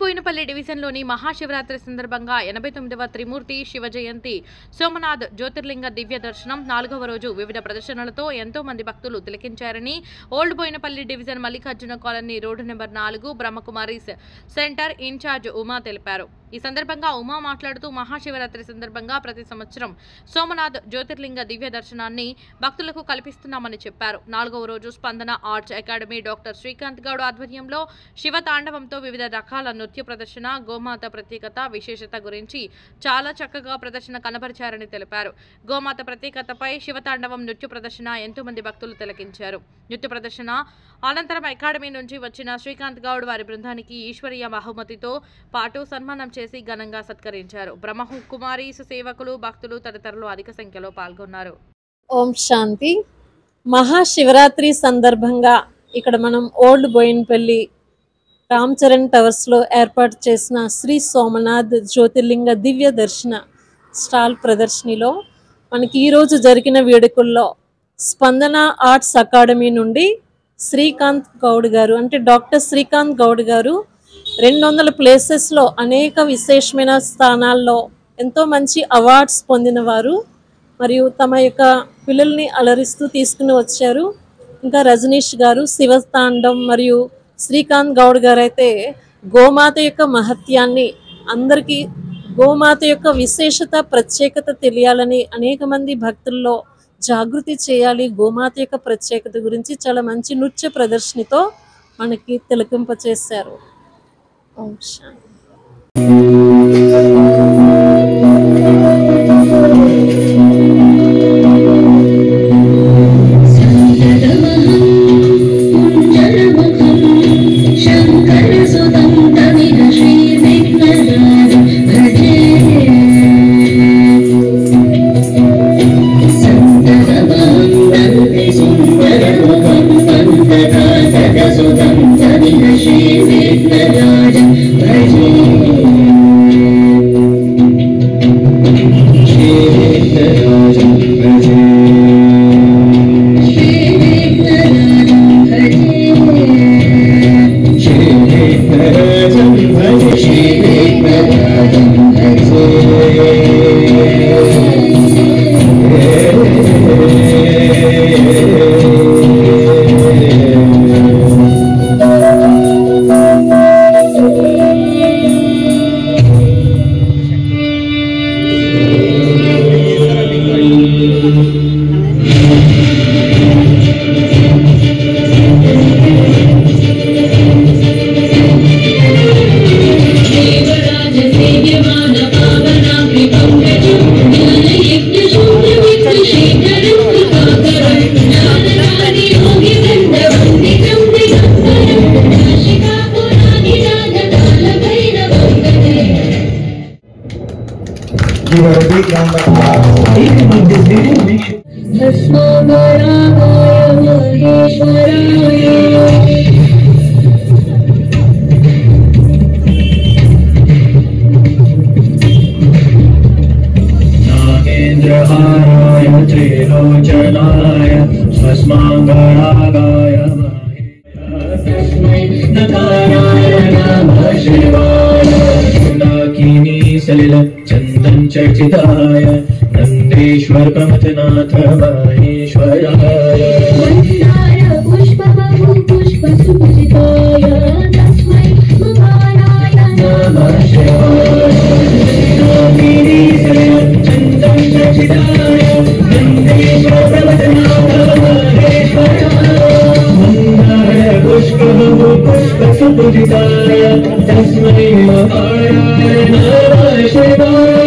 బోయినపల్లి డివిజన్లోని మహాశివరాత్రి సందర్భంగా 89వ త్రిమూర్తి శివ జయంతి సోమనాథ్ జ్యోతిర్లింగ దివ్య దర్శనం 4వ రోజు వివిధ ప్రదర్శనలతో ఎంతో మంది భక్తులు తిలకించారని old Bowenpally division Mallikarjuna colony road number 4 Brahma Kumaris centre incharge Uma తెలిపారు। ఈ సందర్భంగా ఉమా మాట్లాడుతూ మహాశివరాత్రి సందర్భంగా ప్రతి సంవత్సరం సోమనాథ్ జ్యోతిర్లింగ దివ్య దర్శనాన్ని భక్తులకు కల్పిస్తున్నామని చెప్పారు। 4వ రోజు స్పందన arts academy doctor Srikanth Goud ఆధ్వర్యంలో శివ తాండవంతో వివిధ రకాల నృత్య ప్రదర్శన గోమాత ప్రత్యేకత విశేషత గురించి చాలా చక్కగా ప్రదర్శన కనబరిచారని తెలిపారు। గోమాత ప్రత్యేకతపై శివతాండవం నృత్య ప్రదర్శన ఎంతో మంది భక్తులు తిలకించారు। నృత్య ప్రదర్శన అనంతరం అకాడమీ నుంచి వచ్చిన శ్రీకాంత్ గౌడ్ వారి బృందానికి ఈశ్వరీయ బహుమతితో పాటు సన్మానం చేసి ఘనంగా సత్కరించారు। బ్రహ్మకుమారీస్ సేవకులు భక్తులు తదితరులు అధిక సంఖ్యలో పాల్గొన్నారు। ఓం శాంతి। మహాశివరాత్రి సందర్భంగా ఇక్కడ మనం ఓల్డ్ బోయినపల్లి రామ్ చరణ్ టవర్స్ లో ఏర్పాటు చేసిన శ్రీ సోమనాథ్ జ్యోతిర్లింగ దివ్య దర్శన స్టాల్ ప్రదర్శనలో మనకి ఈ రోజు జరిగిన వేడుకల్లో స్పందన ఆర్ట్స్ అకాడమీ నుండి శ్రీకాంత్ గౌడ్ గారు అంటే డాక్టర్ శ్రీకాంత్ గౌడ్ గారు 200 ప్లేసెస్లో అనేక విశేషమైన స్థానాల్లో ఎంతో మంచి అవార్డ్స్ పొందినవారు మరియు తమ యొక్క పిల్లల్ని అలరిస్తూ తీసుకుని వచ్చారు। ఇంకా రజనీష్ గారు శివతాండం మరియు శ్రీకాంత్ గౌడ్ గారు అయితే గోమాత యొక్క మహత్యాన్ని అందరికీ గోమాత యొక్క విశేషత ప్రత్యేకత తెలియాలని అనేక మంది భక్తుల్లో జాగృతి చేయాలి గోమాత యొక్క ప్రత్యేకత గురించి చాలా మంచి నృత్య ప్రదర్శనతో మనకి తిలకింపచేశారు। ఓం శాంతి। नागेन्द्रहाराय त्रिलोचनाय भस्माङ्गरागाय तस्मै नकाराय नमः शिवाय नाकिनी सलिल चन्दन चर्चिताय नन्देश्वर प्रमथनाथ महेश्वराय मन्दार पुष्पबहु पुष्पसुपूजिताय तस्मै नकाराय नमः शिवाय नाकिनी सलिल चन्दन चर्चिताय नन्देश्वर प्रमथनाथ महेश्वराय मन्दार पुष्पबहु पुष्पसुपूजिताय तस्मै नकाराय नमः शिवाय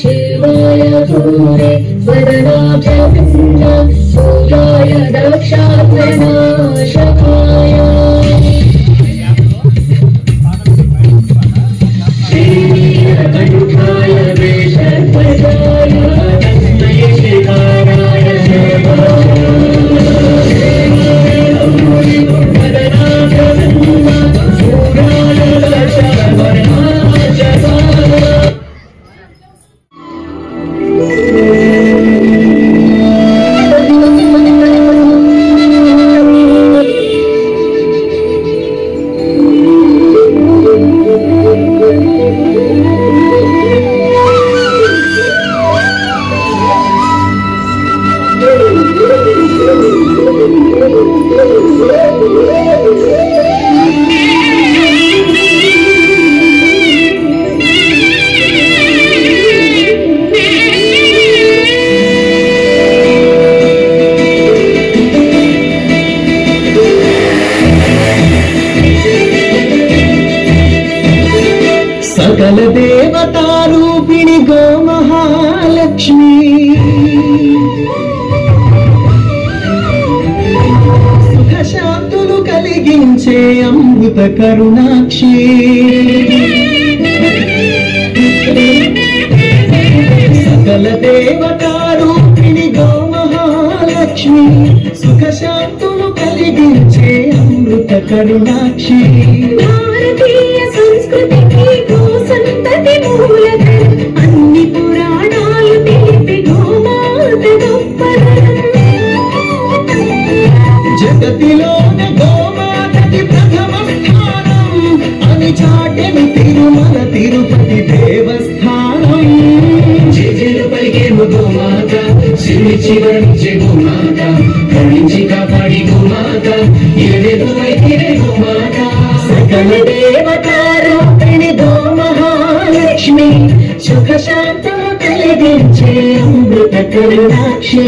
शिवाय भूरे वरदाभ्यपिण्ड सूर्याय दक्षात्मनाशकाय श्रीनीलकण्ठाय वेषध्वजाय तस्मै शिखाराय सकल देवता रूपिणी गो महालक्ष्मी सुख शांतुलु कलिगिंचे अमृत करुणाक्षी सकल देवता रूपिणी गो महालक्ष्मी सुख शांतुलु कलिगिंचे अमृत करुणाक्षी भारतीय संस्कृति సంతతి మూలధనం అన్ని పురాణాలు తెలిపే గోమాత గొప్పదనం జగతిలోన గోమాతకి ప్రథమ స్థానం అని చాటెను తిరుమల తిరుపతి దేవస్థానం జేజేలు పలికేము గోమాత సిరిచి వరించే గోమాత కరుణించి కాపాడి గోమాత ఏదేదో వైద్యే గోమాత సకల దేవతారూపిణి గో లక్ష్మి సుఖ శాంతము కలిగించే అమృత కరుణాక్షి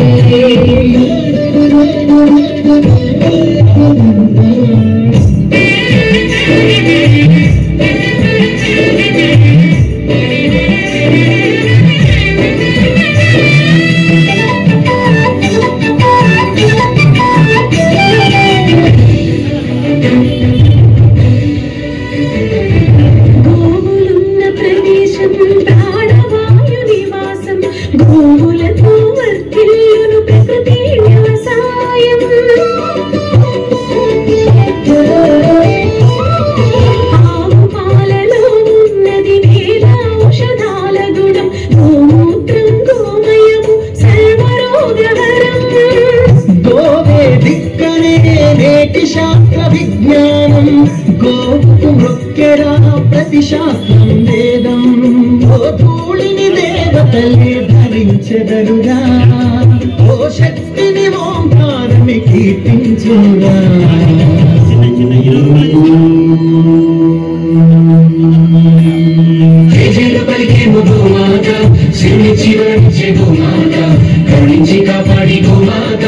శాస్త్ర విజ్ఞానం గోపు మృక్కెరా ప్రతి శాస్త్రం వేదం ధూళిని దేవతలే ధరించెదరుగా ఓ శక్తిని ఓంకారమి కీర్తించుగా పలికేము గోమాత సిరిచి వరించే గోమాత కరుణించి కాపాడి గోమాత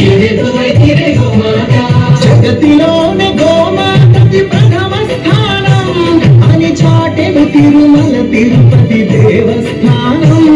ఏదేదో వైద్యే గోమాత జగతిలోని గోమాతకి ప్రథమ స్థానం అని చాటెను తిరుమల తిరుపతి దేవస్థానం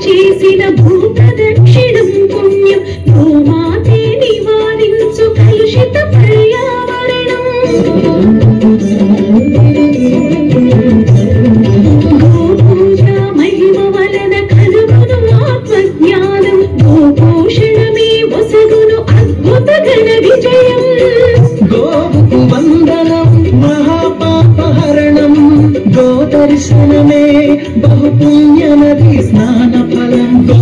చేసిన భూప్రదక్షిణం పుణ్యం గోమాతే నివారించు కలుషిత పర్యావరణం గోపూజ మహిమ వలన కలుగును ఆత్మజ్ఞానం గోపోషణమే వసగును అద్భుత ఘన విజయం గోవుకు వందనం మహాపాపహరణం గోదర్శనమే బహుపుణ్య నది స్నాన ఫలం గో